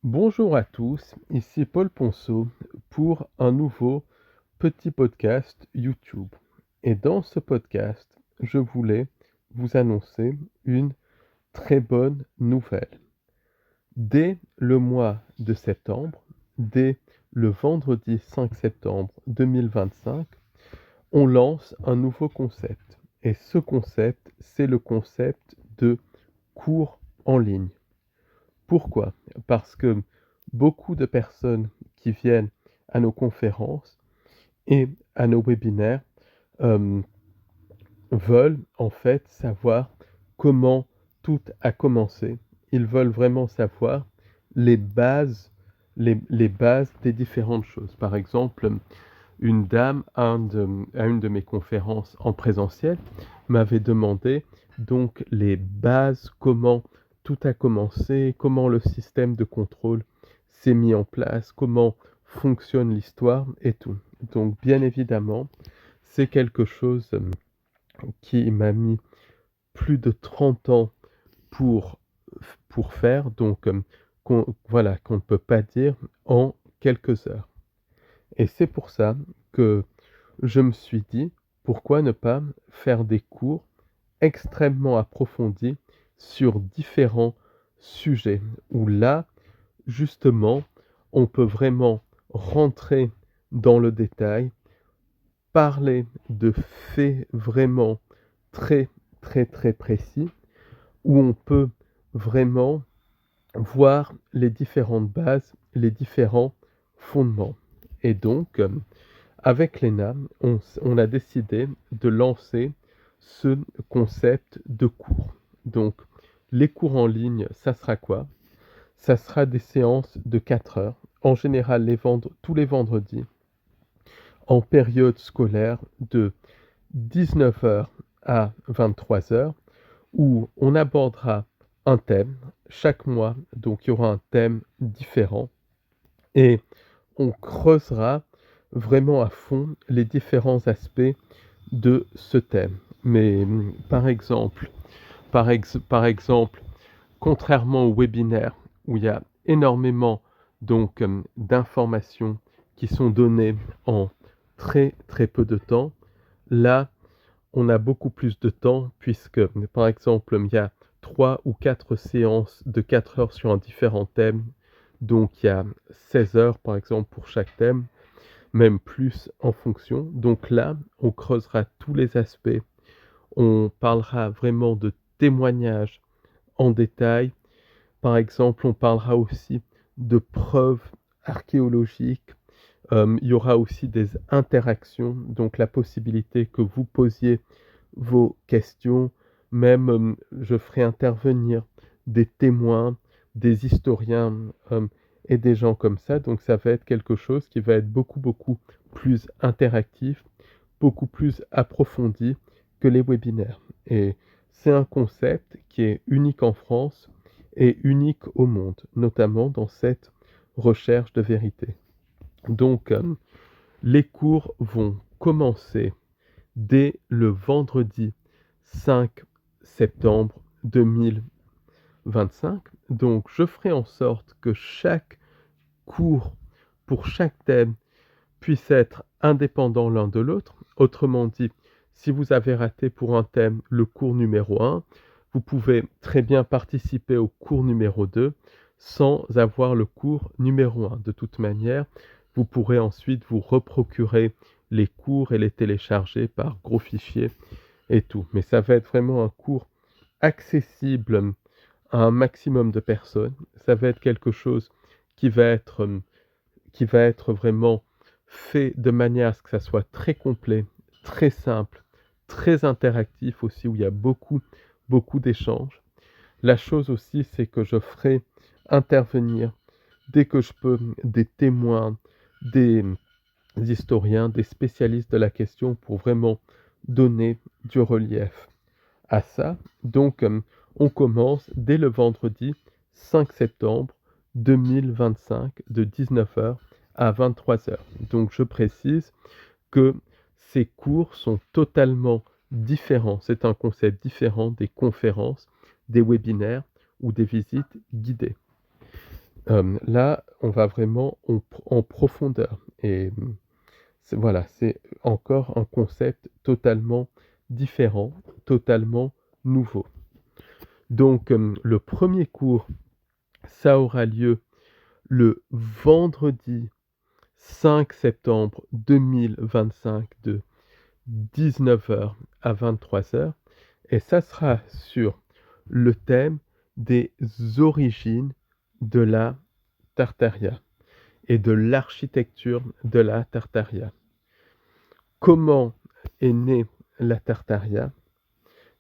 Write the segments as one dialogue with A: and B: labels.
A: Bonjour à tous, ici Paul Ponceau pour un nouveau petit podcast YouTube. Et dans ce podcast, je voulais vous annoncer une très bonne nouvelle. Dès le mois de septembre, dès le vendredi 5 septembre 2025, on lance un nouveau concept. Et ce concept, c'est le concept de cours en ligne. Pourquoi? Parce que beaucoup de personnes qui viennent à nos conférences et à nos webinaires euh, veulent en fait savoir comment tout a commencé. Ils veulent vraiment savoir les bases, les bases des différentes choses. Par exemple, une dame à une de mes conférences en présentiel m'avait demandé donc les bases, comment tout a commencé, comment le système de contrôle s'est mis en place, comment fonctionne l'histoire et tout. Donc bien évidemment, c'est quelque chose qui m'a mis plus de 30 ans pour, pour faire, donc voilà, qu'on ne peut pas dire en quelques heures. Et c'est pour ça que je me suis dit, pourquoi ne pas faire des cours extrêmement approfondis sur différents sujets, où là, justement, on peut vraiment rentrer dans le détail, parler de faits vraiment très, très, très précis, où on peut vraiment voir les différentes bases, les différents fondements. Et donc, avec l'ENA, on a décidé de lancer ce concept de cours. Donc, les cours en ligne, ça sera quoi? Ça sera des séances de 4 heures, en général tous les vendredis, en période scolaire de 19 heures à 23 heures, où on abordera un thème chaque mois. Donc, il y aura un thème différent et on creusera vraiment à fond les différents aspects de ce thème. Mais par exemple, contrairement au webinaire où il y a énormément donc d'informations qui sont données en très très peu de temps, là on a beaucoup plus de temps puisque par exemple il y a 3 ou 4 séances de 4 heures sur un différent thème. Donc il y a 16 heures par exemple pour chaque thème, même plus en fonction. Donc là, on creusera tous les aspects. On parlera vraiment de témoignages en détail. Par exemple, on parlera aussi de preuves archéologiques. Il y aura aussi des interactions, donc la possibilité que vous posiez vos questions. Même, je ferai intervenir des témoins, des historiens et des gens comme ça. Donc ça va être quelque chose qui va être beaucoup, beaucoup plus interactif, beaucoup plus approfondi que les webinaires. Et c'est un concept qui est unique en France et unique au monde, notamment dans cette recherche de vérité. Donc, les cours vont commencer dès le vendredi 5 septembre 2025. Donc, je ferai en sorte que chaque cours pour chaque thème puisse être indépendant l'un de l'autre. Autrement dit, si vous avez raté pour un thème le cours numéro 1, vous pouvez très bien participer au cours numéro 2 sans avoir le cours numéro 1. De toute manière, vous pourrez ensuite vous reprocurer les cours et les télécharger par gros fichier et tout. Mais ça va être vraiment un cours accessible à un maximum de personnes. Ça va être quelque chose qui va être, qui va être vraiment fait de manière à ce que ça soit très complet, très simple, très interactif aussi, où il y a beaucoup, beaucoup d'échanges. La chose aussi, c'est que je ferai intervenir, dès que je peux, des témoins, des historiens, des spécialistes de la question pour vraiment donner du relief à ça. Donc, on commence dès le vendredi 5 septembre 2025 de 19 heures à 23 heures. Donc, je précise que ces cours sont totalement différents. C'est un concept différent des conférences, des webinaires ou des visites guidées. Là, on va vraiment en profondeur et voilà, c'est encore un concept totalement différent, totalement nouveau. Donc, le premier cours, ça aura lieu le vendredi 5 septembre 2025 de 19 h à 23 h et ça sera sur le thème des origines de la Tartaria et de l'architecture de la Tartaria. Comment est née la Tartaria?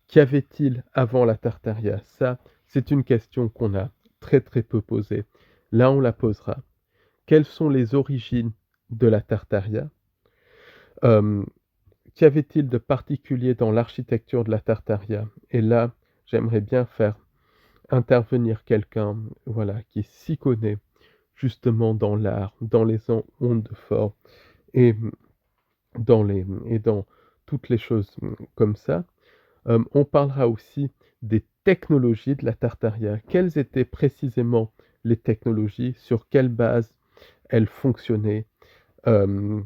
A: Qu'y avait-il avant la Tartaria? Ça, c'est une question qu'on a très très peu posée. Là, on la posera. Quelles sont les origines de la Tartaria? Euh, Qu'y avait-il de particulier dans l'architecture de la Tartaria? Et là, j'aimerais bien faire intervenir quelqu'un, voilà, qui s'y connaît justement dans l'art, dans les ondes de forme et dans toutes les choses comme ça. On parlera aussi des technologies de la Tartaria. Quelles étaient précisément les technologies? Sur quelle base elles fonctionnaient? Euh,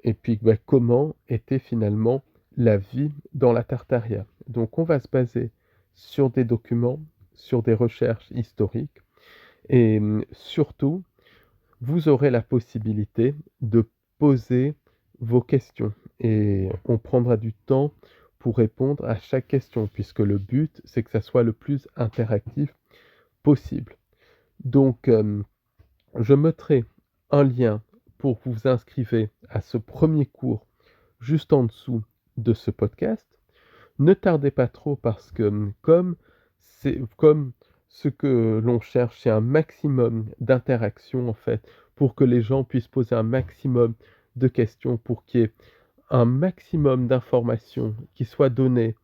A: et puis comment était finalement la vie dans la Tartaria. Donc on va se baser sur des documents, sur des recherches historiques et surtout, vous aurez la possibilité de poser vos questions et on prendra du temps pour répondre à chaque question puisque le but, c'est que ça soit le plus interactif possible. Donc, je mettrai un lien pour que vous vous inscrivez à ce premier cours juste en dessous de ce podcast. Ne tardez pas trop parce que comme ce que l'on cherche, c'est un maximum d'interaction en fait, pour que les gens puissent poser un maximum de questions, pour qu'il y ait un maximum d'informations qui soient données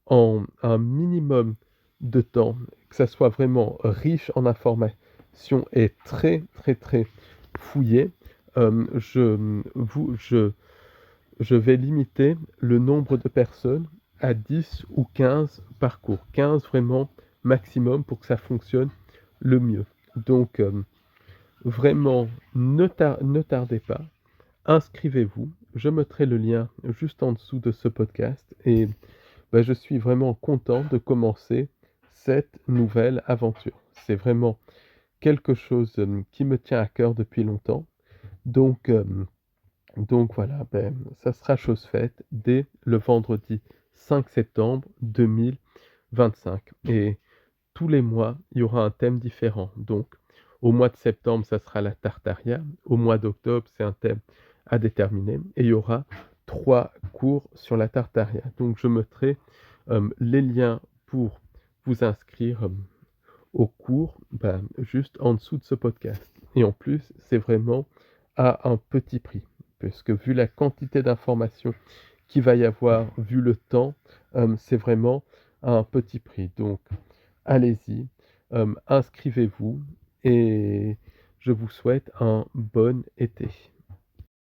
A: en un minimum de temps, que ça soit vraiment riche en informations et très très très fouillé. Je vais limiter le nombre de personnes à 10 ou 15 parcours. 15 vraiment maximum pour que ça fonctionne le mieux. Donc vraiment, ne tardez pas. Inscrivez-vous. Je mettrai le lien juste en dessous de ce podcast. Et je suis vraiment content de commencer cette nouvelle aventure. C'est vraiment quelque chose qui me tient à cœur depuis longtemps. Donc, voilà, ça sera chose faite dès le vendredi 5 septembre 2025. Et tous les mois, il y aura un thème différent. Donc, au mois de septembre, ça sera la Tartaria. Au mois d'octobre, c'est un thème à déterminer. Et il y aura 3 cours sur la Tartaria. Donc, je mettrai les liens pour vous inscrire au cours juste en dessous de ce podcast. Et en plus, c'est vraiment à un petit prix, puisque vu la quantité d'informations qu'il va y avoir, vu le temps, c'est vraiment à un petit prix. Donc, allez-y, inscrivez-vous et je vous souhaite un bon été.